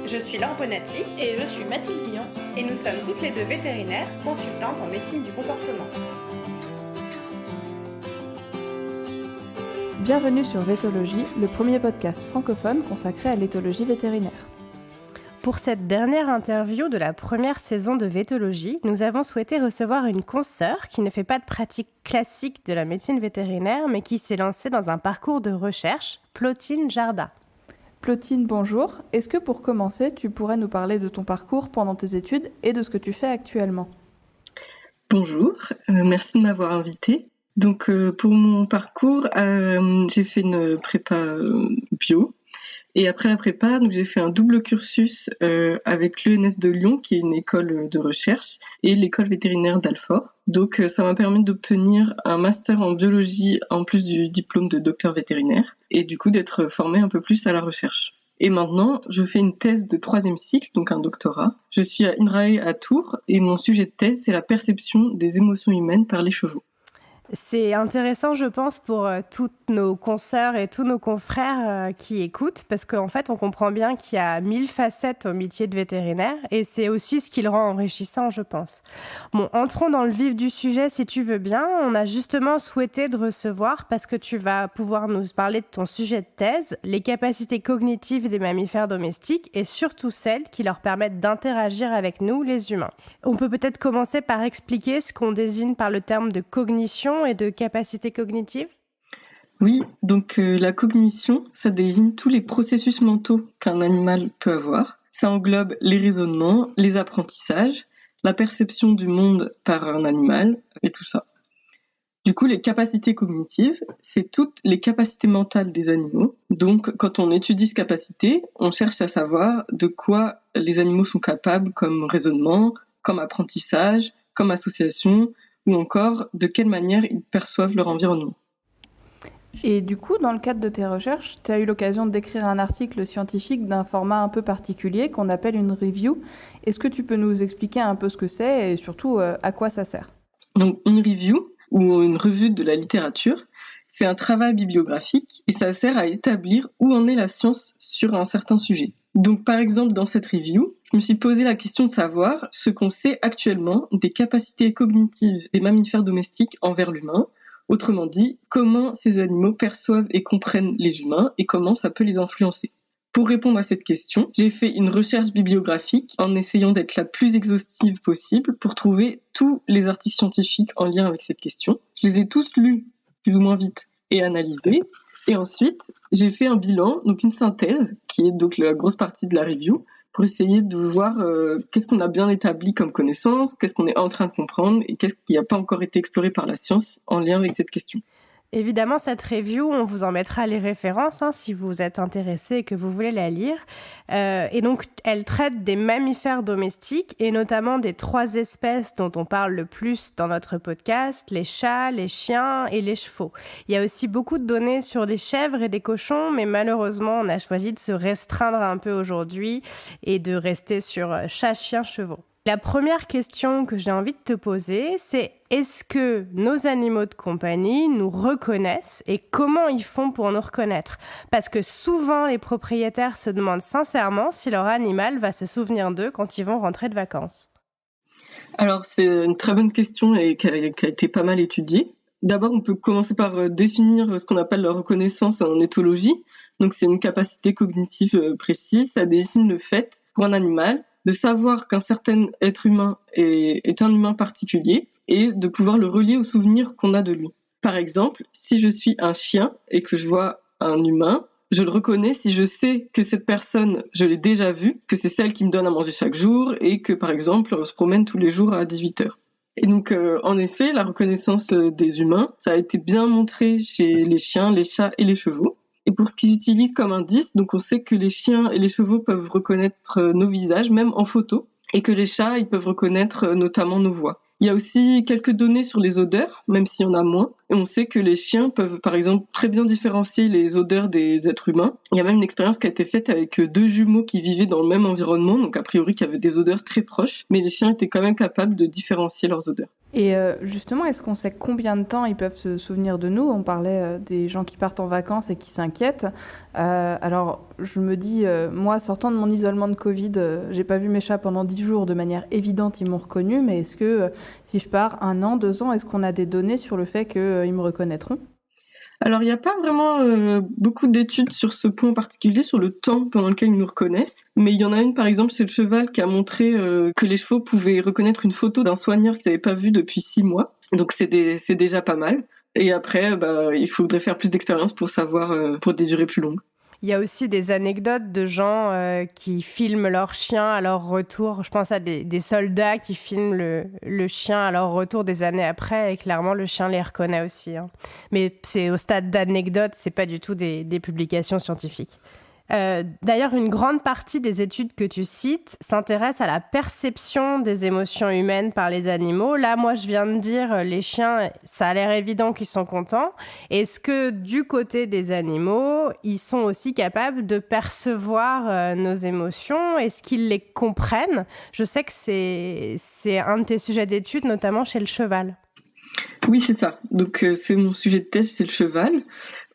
Je suis Laure Bonatti et je suis Mathilde Guillon et nous sommes toutes les deux vétérinaires, consultantes en médecine du comportement. Bienvenue sur Vétologie, le premier podcast francophone consacré à l'éthologie vétérinaire. Pour cette dernière interview de la première saison de Vétologie, nous avons souhaité recevoir une consoeur qui ne fait pas de pratique classique de la médecine vétérinaire, mais qui s'est lancée dans un parcours de recherche, Plotine Jarda. Plotine, bonjour. Est-ce que pour commencer, tu pourrais nous parler de ton parcours pendant tes études et de ce que tu fais actuellement ? Bonjour, merci de m'avoir invitée. Donc pour mon parcours, j'ai fait une prépa bio et après la prépa, donc j'ai fait un double cursus avec l'ENS de Lyon qui est une école de recherche et l'école vétérinaire d'Alfort. Donc ça m'a permis d'obtenir un master en biologie en plus du diplôme de docteur vétérinaire et du coup d'être formée un peu plus à la recherche. Et maintenant, je fais une thèse de 3e cycle, donc un doctorat. Je suis à INRAE à Tours et mon sujet de thèse, c'est la perception des émotions humaines par les chevaux. C'est intéressant, je pense, pour toutes nos consoeurs et tous nos confrères qui écoutent, parce qu'en fait, on comprend bien qu'il y a 1000 facettes au métier de vétérinaire, et c'est aussi ce qui le rend enrichissant, je pense. Bon, entrons dans le vif du sujet, si tu veux bien. On a justement souhaité te recevoir, parce que tu vas pouvoir nous parler de ton sujet de thèse, les capacités cognitives des mammifères domestiques, et surtout celles qui leur permettent d'interagir avec nous, les humains. On peut peut-être commencer par expliquer ce qu'on désigne par le terme de cognition et de capacité cognitive ? Oui, donc la cognition, ça désigne tous les processus mentaux qu'un animal peut avoir. Ça englobe les raisonnements, les apprentissages, la perception du monde par un animal et tout ça. Du coup, les capacités cognitives, c'est toutes les capacités mentales des animaux. Donc, quand on étudie ces capacités, on cherche à savoir de quoi les animaux sont capables comme raisonnement, comme apprentissage, comme association, ou encore de quelle manière ils perçoivent leur environnement. Et du coup, dans le cadre de tes recherches, tu as eu l'occasion d'écrire un article scientifique d'un format un peu particulier qu'on appelle une review. Est-ce que tu peux nous expliquer un peu ce que c'est et surtout à quoi ça sert ? Donc, une review, ou une revue de la littérature, c'est un travail bibliographique et ça sert à établir où en est la science sur un certain sujet. Donc, par exemple, dans cette review, je me suis posé la question de savoir ce qu'on sait actuellement des capacités cognitives des mammifères domestiques envers l'humain. Autrement dit, comment ces animaux perçoivent et comprennent les humains et comment ça peut les influencer. Pour répondre à cette question, j'ai fait une recherche bibliographique en essayant d'être la plus exhaustive possible pour trouver tous les articles scientifiques en lien avec cette question. Je les ai tous lus, plus ou moins vite, et analysés. Et ensuite, j'ai fait un bilan, donc une synthèse, qui est donc la grosse partie de la review, pour essayer de voir qu'est-ce qu'on a bien établi comme connaissance, qu'est-ce qu'on est en train de comprendre et qu'est-ce qui n'a pas encore été exploré par la science en lien avec cette question. Évidemment, cette review, on vous en mettra les références si vous êtes intéressé et que vous voulez la lire. Et donc, elle traite des mammifères domestiques et notamment des 3 espèces dont on parle le plus dans notre podcast, les chats, les chiens et les chevaux. Il y a aussi beaucoup de données sur les chèvres et des cochons, mais malheureusement, on a choisi de se restreindre un peu aujourd'hui et de rester sur chat, chien, chevaux. La première question que j'ai envie de te poser, c'est est-ce que nos animaux de compagnie nous reconnaissent et comment ils font pour nous reconnaître ? Parce que souvent, les propriétaires se demandent sincèrement si leur animal va se souvenir d'eux quand ils vont rentrer de vacances. Alors, c'est une très bonne question et qui a été pas mal étudiée. D'abord, on peut commencer par définir ce qu'on appelle la reconnaissance en éthologie. Donc, c'est une capacité cognitive précise. Ça désigne le fait, pour un animal, de savoir qu'un certain être humain est un humain particulier et de pouvoir le relier aux souvenirs qu'on a de lui. Par exemple, si je suis un chien et que je vois un humain, je le reconnais si je sais que cette personne, je l'ai déjà vue, que c'est celle qui me donne à manger chaque jour et que, par exemple, on se promène tous les jours à 18h. Et donc, en effet, la reconnaissance des humains, ça a été bien montré chez les chiens, les chats et les chevaux. Et pour ce qu'ils utilisent comme indice, donc on sait que les chiens et les chevaux peuvent reconnaître nos visages, même en photo, et que les chats, ils peuvent reconnaître notamment nos voix. Il y a aussi quelques données sur les odeurs, même s'il y en a moins. Et on sait que les chiens peuvent, par exemple, très bien différencier les odeurs des êtres humains. Il y a même une expérience qui a été faite avec 2 jumeaux qui vivaient dans le même environnement, donc a priori qui avaient des odeurs très proches, mais les chiens étaient quand même capables de différencier leurs odeurs. Et justement, est-ce qu'on sait combien de temps ils peuvent se souvenir de nous? On parlait des gens qui partent en vacances et qui s'inquiètent. Alors, je me dis, moi, sortant de mon isolement de Covid, j'ai pas vu mes chats pendant 10 jours de manière évidente, ils m'ont reconnu. Mais est-ce que si je pars 1 an, 2 ans, est-ce qu'on a des données sur le fait qu'ils me reconnaîtront? Alors, il n'y a pas vraiment beaucoup d'études sur ce point en particulier, sur le temps pendant lequel ils nous reconnaissent. Mais il y en a une, par exemple, chez le cheval, qui a montré que les chevaux pouvaient reconnaître une photo d'un soigneur qu'ils n'avaient pas vu depuis 6 mois. Donc, c'est déjà pas mal. Et après, il faudrait faire plus d'expérience pour savoir, pour des durées plus longues. Il y a aussi des anecdotes de gens qui filment leur chien à leur retour. Je pense à des soldats qui filment le chien à leur retour des années après et clairement le chien les reconnaît aussi. Hein. Mais c'est au stade d'anecdotes, c'est pas du tout des publications scientifiques. D'ailleurs, une grande partie des études que tu cites s'intéresse à la perception des émotions humaines par les animaux. Là, moi, je viens de dire, les chiens, ça a l'air évident qu'ils sont contents. Est-ce que du côté des animaux, ils sont aussi capables de percevoir nos émotions? Est-ce qu'ils les comprennent? Je sais que c'est un de tes sujets d'étude, notamment chez le cheval. Oui, c'est ça. Donc, c'est mon sujet de thèse, c'est le cheval.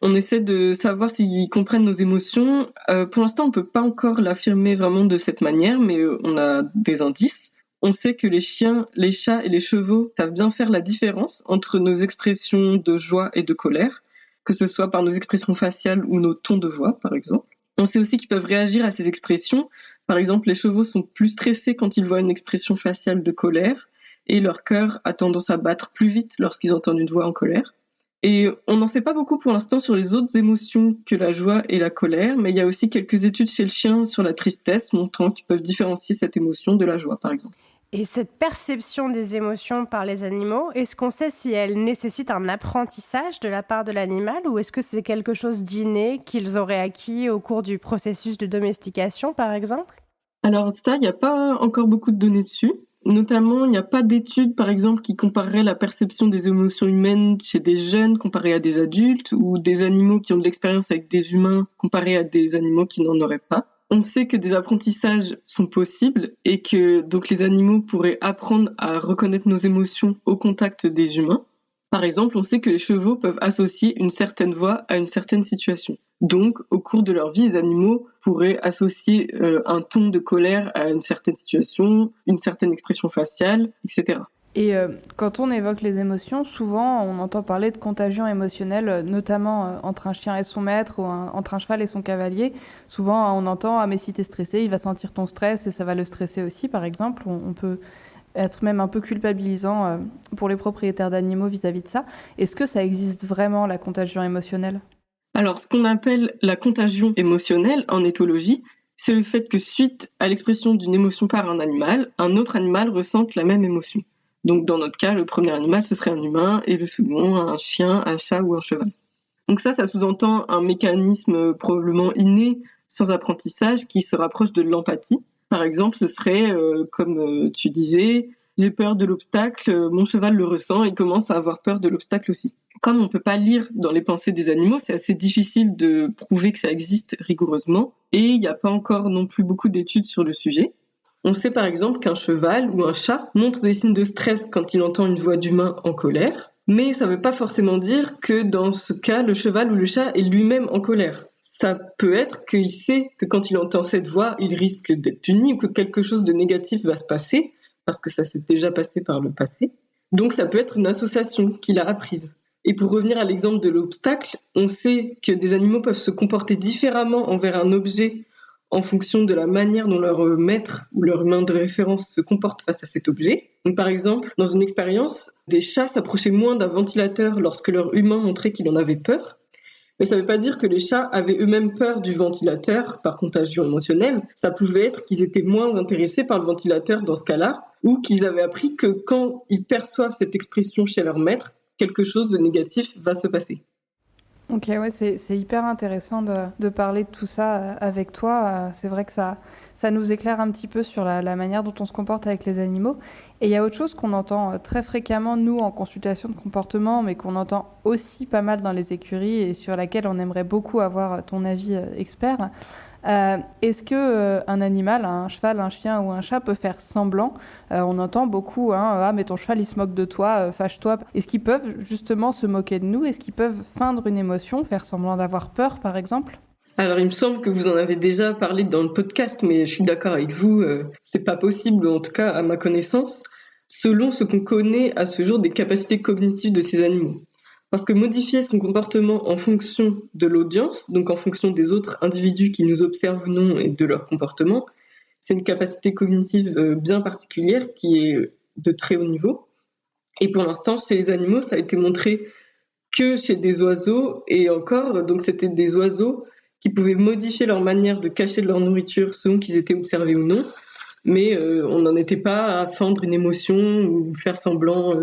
On essaie de savoir s'ils comprennent nos émotions. Pour l'instant, on peut pas encore l'affirmer vraiment de cette manière, mais on a des indices. On sait que les chiens, les chats et les chevaux savent bien faire la différence entre nos expressions de joie et de colère, que ce soit par nos expressions faciales ou nos tons de voix, par exemple. On sait aussi qu'ils peuvent réagir à ces expressions. Par exemple, les chevaux sont plus stressés quand ils voient une expression faciale de colère, et leur cœur a tendance à battre plus vite lorsqu'ils entendent une voix en colère. Et on n'en sait pas beaucoup pour l'instant sur les autres émotions que la joie et la colère, mais il y a aussi quelques études chez le chien sur la tristesse montrant qu'ils peuvent différencier cette émotion de la joie, par exemple. Et cette perception des émotions par les animaux, est-ce qu'on sait si elle nécessite un apprentissage de la part de l'animal ou est-ce que c'est quelque chose d'inné qu'ils auraient acquis au cours du processus de domestication, par exemple? Alors ça, il n'y a pas encore beaucoup de données dessus. Notamment, il n'y a pas d'études, par exemple, qui compareraient la perception des émotions humaines chez des jeunes comparés à des adultes ou des animaux qui ont de l'expérience avec des humains comparés à des animaux qui n'en auraient pas. On sait que des apprentissages sont possibles et que donc les animaux pourraient apprendre à reconnaître nos émotions au contact des humains. Par exemple, on sait que les chevaux peuvent associer une certaine voix à une certaine situation. Donc, au cours de leur vie, les animaux pourraient associer un ton de colère à une certaine situation, une certaine expression faciale, etc. Et quand on évoque les émotions, souvent on entend parler de contagion émotionnelle, notamment entre un chien et son maître ou entre un cheval et son cavalier. Souvent on entend « Ah mais si t'es stressé, il va sentir ton stress et ça va le stresser aussi » par exemple. On peut être même un peu culpabilisant pour les propriétaires d'animaux vis-à-vis de ça. Est-ce que ça existe vraiment, la contagion émotionnelle ? Alors, ce qu'on appelle la contagion émotionnelle en éthologie, c'est le fait que suite à l'expression d'une émotion par un autre animal ressente la même émotion. Donc, dans notre cas, le premier animal, ce serait un humain, et le second, un chien, un chat ou un cheval. Donc ça sous-entend un mécanisme probablement inné, sans apprentissage, qui se rapproche de l'empathie. Par exemple, ce serait, comme tu disais, j'ai peur de l'obstacle, mon cheval le ressent et commence à avoir peur de l'obstacle aussi. Comme on ne peut pas lire dans les pensées des animaux, c'est assez difficile de prouver que ça existe rigoureusement et il n'y a pas encore non plus beaucoup d'études sur le sujet. On sait par exemple qu'un cheval ou un chat montre des signes de stress quand il entend une voix d'humain en colère, mais ça ne veut pas forcément dire que dans ce cas, le cheval ou le chat est lui-même en colère. Ça peut être qu'il sait que quand il entend cette voix, il risque d'être puni ou que quelque chose de négatif va se passer, parce que ça s'est déjà passé par le passé. Donc ça peut être une association qu'il a apprise. Et pour revenir à l'exemple de l'obstacle, on sait que des animaux peuvent se comporter différemment envers un objet en fonction de la manière dont leur maître ou leur humain de référence se comporte face à cet objet. Donc, par exemple, dans une expérience, des chats s'approchaient moins d'un ventilateur lorsque leur humain montrait qu'il en avait peur. Mais ça ne veut pas dire que les chats avaient eux-mêmes peur du ventilateur par contagion émotionnelle. Ça pouvait être qu'ils étaient moins intéressés par le ventilateur dans ce cas-là, ou qu'ils avaient appris que quand ils perçoivent cette expression chez leur maître, quelque chose de négatif va se passer. Ok, ouais, c'est hyper intéressant de parler de tout ça avec toi. C'est vrai que ça nous éclaire un petit peu sur la manière dont on se comporte avec les animaux. Et il y a autre chose qu'on entend très fréquemment, nous, en consultation de comportement, mais qu'on entend aussi pas mal dans les écuries et sur laquelle on aimerait beaucoup avoir ton avis expert. Est-ce que un animal, un cheval, un chien ou un chat peut faire semblant? On entend beaucoup, ah mais ton cheval il se moque de toi, fâche-toi. Est-ce qu'ils peuvent justement se moquer de nous? Est-ce qu'ils peuvent feindre une émotion, faire semblant d'avoir peur par exemple? Alors, il me semble que vous en avez déjà parlé dans le podcast, mais je suis d'accord avec vous, c'est pas possible, en tout cas à ma connaissance, selon ce qu'on connaît à ce jour des capacités cognitives de ces animaux. Parce que modifier son comportement en fonction de l'audience, donc en fonction des autres individus qui nous observent ou non et de leur comportement, c'est une capacité cognitive bien particulière qui est de très haut niveau. Et pour l'instant, chez les animaux, ça a été montré que chez des oiseaux, et encore, donc c'était des oiseaux qui pouvaient modifier leur manière de cacher de leur nourriture selon qu'ils étaient observés ou non, mais on n'en était pas à feindre une émotion ou faire semblant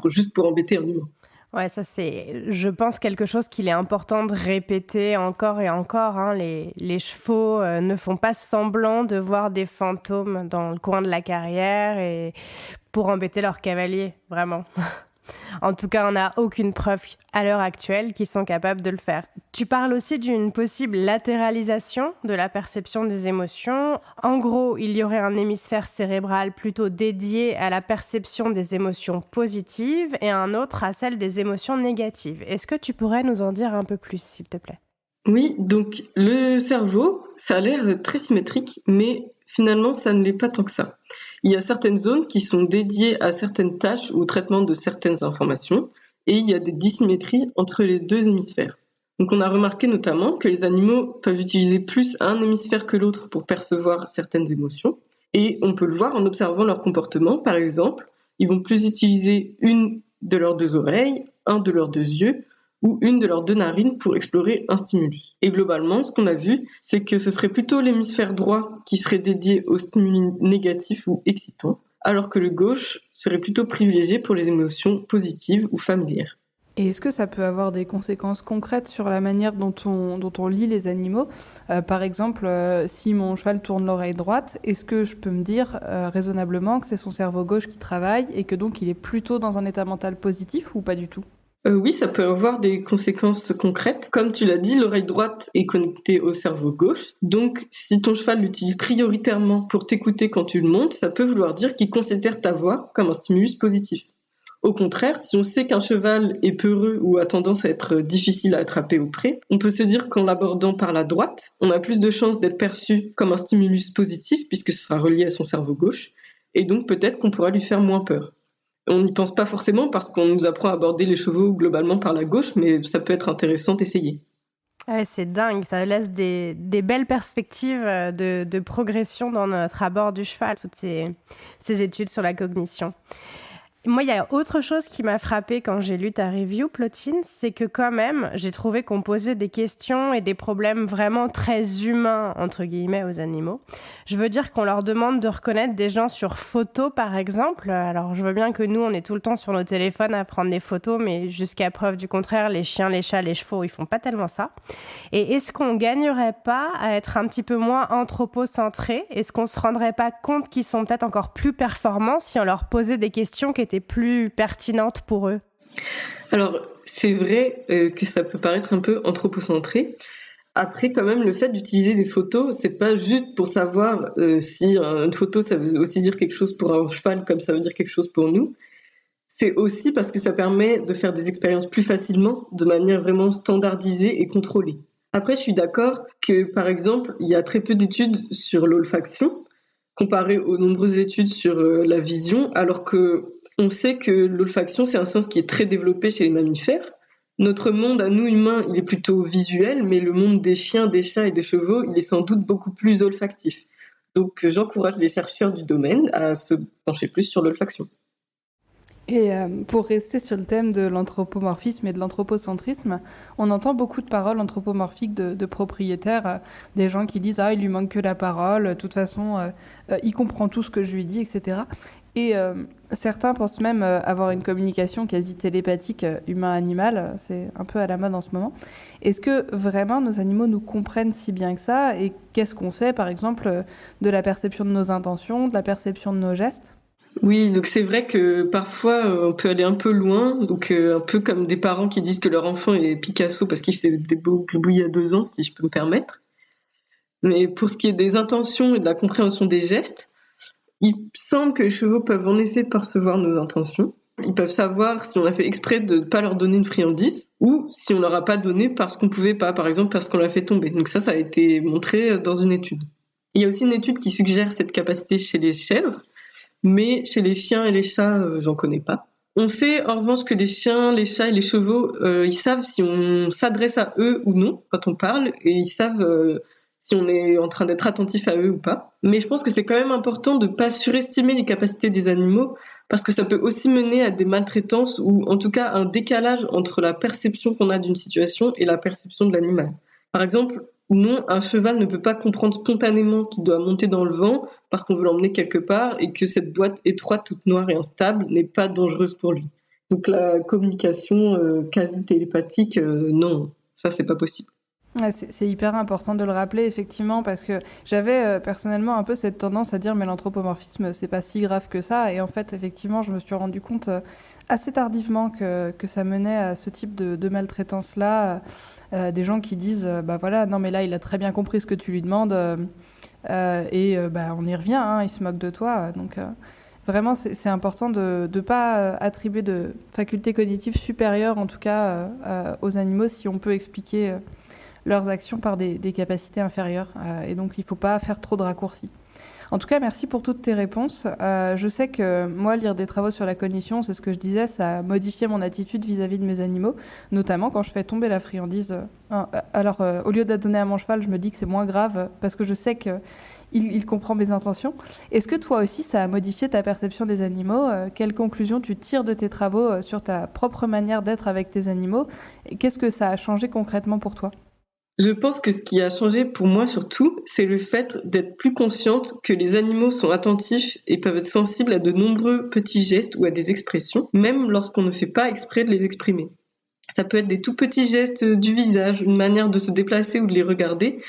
juste pour embêter un humain. Ouais, ça c'est, je pense, quelque chose qu'il est important de répéter encore et encore. Hein. Les chevaux ne font pas semblant de voir des fantômes dans le coin de la carrière et pour embêter leurs cavaliers, vraiment. En tout cas, on n'a aucune preuve à l'heure actuelle qu'ils sont capables de le faire. Tu parles aussi d'une possible latéralisation de la perception des émotions. En gros, il y aurait un hémisphère cérébral plutôt dédié à la perception des émotions positives et un autre à celle des émotions négatives. Est-ce que tu pourrais nous en dire un peu plus, s'il te plaît ? Oui, donc le cerveau, ça a l'air très symétrique, mais finalement, ça ne l'est pas tant que ça. Il y a certaines zones qui sont dédiées à certaines tâches ou au traitement de certaines informations, et il y a des dissymétries entre les deux hémisphères. Donc on a remarqué notamment que les animaux peuvent utiliser plus un hémisphère que l'autre pour percevoir certaines émotions, et on peut le voir en observant leur comportement. Par exemple, ils vont plus utiliser une de leurs deux oreilles, un de leurs deux yeux, ou une de leurs deux narines pour explorer un stimulus. Et globalement, ce qu'on a vu, c'est que ce serait plutôt l'hémisphère droit qui serait dédié aux stimuli négatifs ou excitants, alors que le gauche serait plutôt privilégié pour les émotions positives ou familières. Et est-ce que ça peut avoir des conséquences concrètes sur la manière dont on lit les animaux ? Par exemple, si mon cheval tourne l'oreille droite, est-ce que je peux me dire raisonnablement que c'est son cerveau gauche qui travaille et que donc il est plutôt dans un état mental positif ou pas du tout ? Oui, ça peut avoir des conséquences concrètes. Comme tu l'as dit, l'oreille droite est connectée au cerveau gauche. Donc, si ton cheval l'utilise prioritairement pour t'écouter quand tu le montes, ça peut vouloir dire qu'il considère ta voix comme un stimulus positif. Au contraire, si on sait qu'un cheval est peureux ou a tendance à être difficile à attraper au pré, on peut se dire qu'en l'abordant par la droite, on a plus de chances d'être perçu comme un stimulus positif puisque ce sera relié à son cerveau gauche. Et donc, peut-être qu'on pourra lui faire moins peur. On n'y pense pas forcément parce qu'on nous apprend à aborder les chevaux globalement par la gauche, mais ça peut être intéressant d'essayer. Ouais, c'est dingue, ça laisse des belles perspectives de progression dans notre abord du cheval, toutes ces études sur la cognition. Moi, il y a autre chose qui m'a frappée quand j'ai lu ta review, Plotine, c'est que quand même, j'ai trouvé qu'on posait des questions et des problèmes vraiment très humains, entre guillemets, aux animaux. Je veux dire qu'on leur demande de reconnaître des gens sur photo, par exemple. Alors, je veux bien que nous, on est tout le temps sur nos téléphones à prendre des photos, mais jusqu'à preuve du contraire, les chiens, les chats, les chevaux, ils font pas tellement ça. Et est-ce qu'on gagnerait pas à être un petit peu moins anthropocentré ? Est-ce qu'on se rendrait pas compte qu'ils sont peut-être encore plus performants si on leur posait des questions qui étaient plus pertinentes pour eux ? Alors, c'est vrai que ça peut paraître un peu anthropocentré. Après, quand même, le fait d'utiliser des photos, c'est pas juste pour savoir si une photo, ça veut aussi dire quelque chose pour un cheval comme ça veut dire quelque chose pour nous. C'est aussi parce que ça permet de faire des expériences plus facilement, de manière vraiment standardisée et contrôlée. Après, je suis d'accord que, par exemple, il y a très peu d'études sur l'olfaction, comparé aux nombreuses études sur la vision, alors que on sait que l'olfaction, c'est un sens qui est très développé chez les mammifères. Notre monde, à nous humains, il est plutôt visuel, mais le monde des chiens, des chats et des chevaux, il est sans doute beaucoup plus olfactif. Donc, j'encourage les chercheurs du domaine à se pencher plus sur l'olfaction. Et pour rester sur le thème de l'anthropomorphisme et de l'anthropocentrisme, on entend beaucoup de paroles anthropomorphiques de propriétaires, des gens qui disent « Ah, il lui manque que la parole, de toute façon, il comprend tout ce que je lui dis, etc. » Et certains pensent même avoir une communication quasi télépathique humain-animal, c'est un peu à la mode en ce moment. Est-ce que vraiment nos animaux nous comprennent si bien que ça ? Et qu'est-ce qu'on sait, par exemple, de la perception de nos intentions, de la perception de nos gestes ? Oui, donc c'est vrai que parfois on peut aller un peu loin, donc un peu comme des parents qui disent que leur enfant est Picasso parce qu'il fait des beaux gribouillis à 2 ans, si je peux me permettre. Mais pour ce qui est des intentions et de la compréhension des gestes, il semble que les chevaux peuvent en effet percevoir nos intentions. Ils peuvent savoir si on a fait exprès de ne pas leur donner une friandise ou si on leur a pas donné parce qu'on pouvait pas, par exemple parce qu'on l'a fait tomber. Donc ça a été montré dans une étude. Il y a aussi une étude qui suggère cette capacité chez les chèvres, mais chez les chiens et les chats, j'en connais pas. On sait en revanche que les chiens, les chats et les chevaux, ils savent si on s'adresse à eux ou non quand on parle, et ils savent si on est en train d'être attentif à eux ou pas. Mais je pense que c'est quand même important de ne pas surestimer les capacités des animaux, parce que ça peut aussi mener à des maltraitances ou en tout cas un décalage entre la perception qu'on a d'une situation et la perception de l'animal. Par exemple, non, un cheval ne peut pas comprendre spontanément qu'il doit monter dans le vent parce qu'on veut l'emmener quelque part et que cette boîte étroite, toute noire et instable n'est pas dangereuse pour lui. Donc la communication quasi télépathique, non, ça c'est pas possible. Ouais, c'est hyper important de le rappeler, effectivement, parce que j'avais personnellement un peu cette tendance à dire mais l'anthropomorphisme, c'est pas si grave que ça. Et en fait, effectivement, je me suis rendu compte assez tardivement que ça menait à ce type de maltraitance-là. Des gens qui disent, bah voilà, non mais là, il a très bien compris ce que tu lui demandes et on y revient, hein, il se moque de toi. Donc vraiment, c'est important de ne pas attribuer de facultés cognitives supérieures, en tout cas, aux animaux, si on peut expliquer leurs actions par des capacités inférieures. Et donc, il ne faut pas faire trop de raccourcis. En tout cas, merci pour toutes tes réponses. Je sais que moi, lire des travaux sur la cognition, c'est ce que je disais, ça a modifié mon attitude vis-à-vis de mes animaux, notamment quand je fais tomber la friandise. Alors, au lieu de la donner à mon cheval, je me dis que c'est moins grave parce que je sais qu'il comprend mes intentions. Est-ce que toi aussi, ça a modifié ta perception des animaux ? Quelles conclusions tu tires de tes travaux sur ta propre manière d'être avec tes animaux ? Et qu'est-ce que ça a changé concrètement pour toi ? Je pense que ce qui a changé pour moi surtout, c'est le fait d'être plus consciente que les animaux sont attentifs et peuvent être sensibles à de nombreux petits gestes ou à des expressions, même lorsqu'on ne fait pas exprès de les exprimer. Ça peut être des tout petits gestes du visage, une manière de se déplacer ou de les regarder.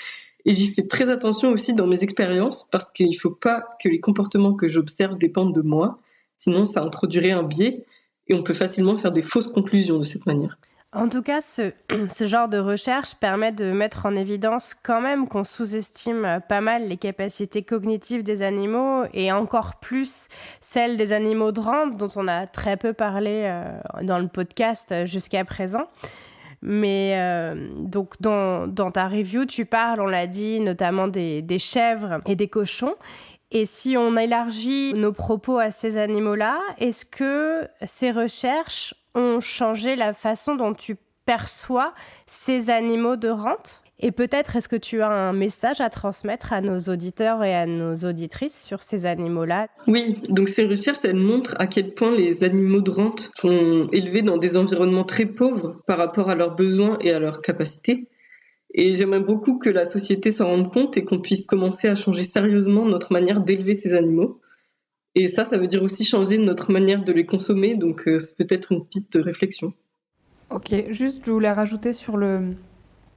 Et j'y fais très attention aussi dans mes expériences parce qu'il ne faut pas que les comportements que j'observe dépendent de moi, sinon ça introduirait un biais et on peut facilement faire des fausses conclusions de cette manière. En tout cas, ce genre de recherche permet de mettre en évidence quand même qu'on sous-estime pas mal les capacités cognitives des animaux et encore plus celles des animaux de rente dont on a très peu parlé dans le podcast jusqu'à présent. Mais donc dans ta review, tu parles, on l'a dit, notamment des chèvres et des cochons. Et si on élargit nos propos à ces animaux-là, est-ce que ces recherches ont changé la façon dont tu perçois ces animaux de rente ? Et peut-être, est-ce que tu as un message à transmettre à nos auditeurs et à nos auditrices sur ces animaux-là ? Oui, donc ces recherches, elles montrent à quel point les animaux de rente sont élevés dans des environnements très pauvres par rapport à leurs besoins et à leurs capacités. Et j'aimerais beaucoup que la société s'en rende compte et qu'on puisse commencer à changer sérieusement notre manière d'élever ces animaux. Et ça veut dire aussi changer notre manière de les consommer, donc c'est peut-être une piste de réflexion. Ok, juste je voulais rajouter sur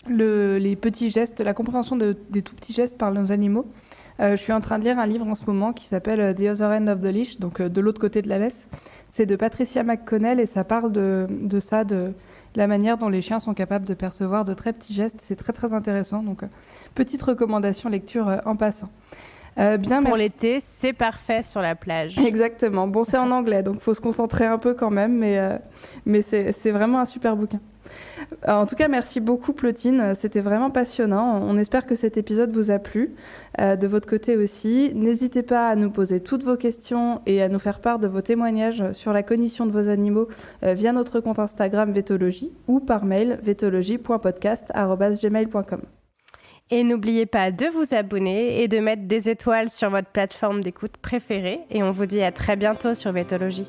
les petits gestes, la compréhension des tout petits gestes par nos animaux. Je suis en train de lire un livre en ce moment qui s'appelle The Other End of the Leash, donc de l'autre côté de la laisse. C'est de Patricia McConnell et ça parle de ça, de la manière dont les chiens sont capables de percevoir de très petits gestes. C'est très très intéressant, donc petite recommandation lecture en passant. Bien, pour merci. l'été, c'est parfait sur la plage. Exactement. Bon, c'est en anglais, donc faut se concentrer un peu quand même, mais c'est vraiment un super bouquin. En tout cas, merci beaucoup Plotine, c'était vraiment passionnant. On espère que cet épisode vous a plu, de votre côté aussi. N'hésitez pas à nous poser toutes vos questions et à nous faire part de vos témoignages sur la cognition de vos animaux via notre compte Instagram Vétologie ou par mail vétologie.podcast@gmail.com. Et n'oubliez pas de vous abonner et de mettre des étoiles sur votre plateforme d'écoute préférée. Et on vous dit à très bientôt sur Vétologie.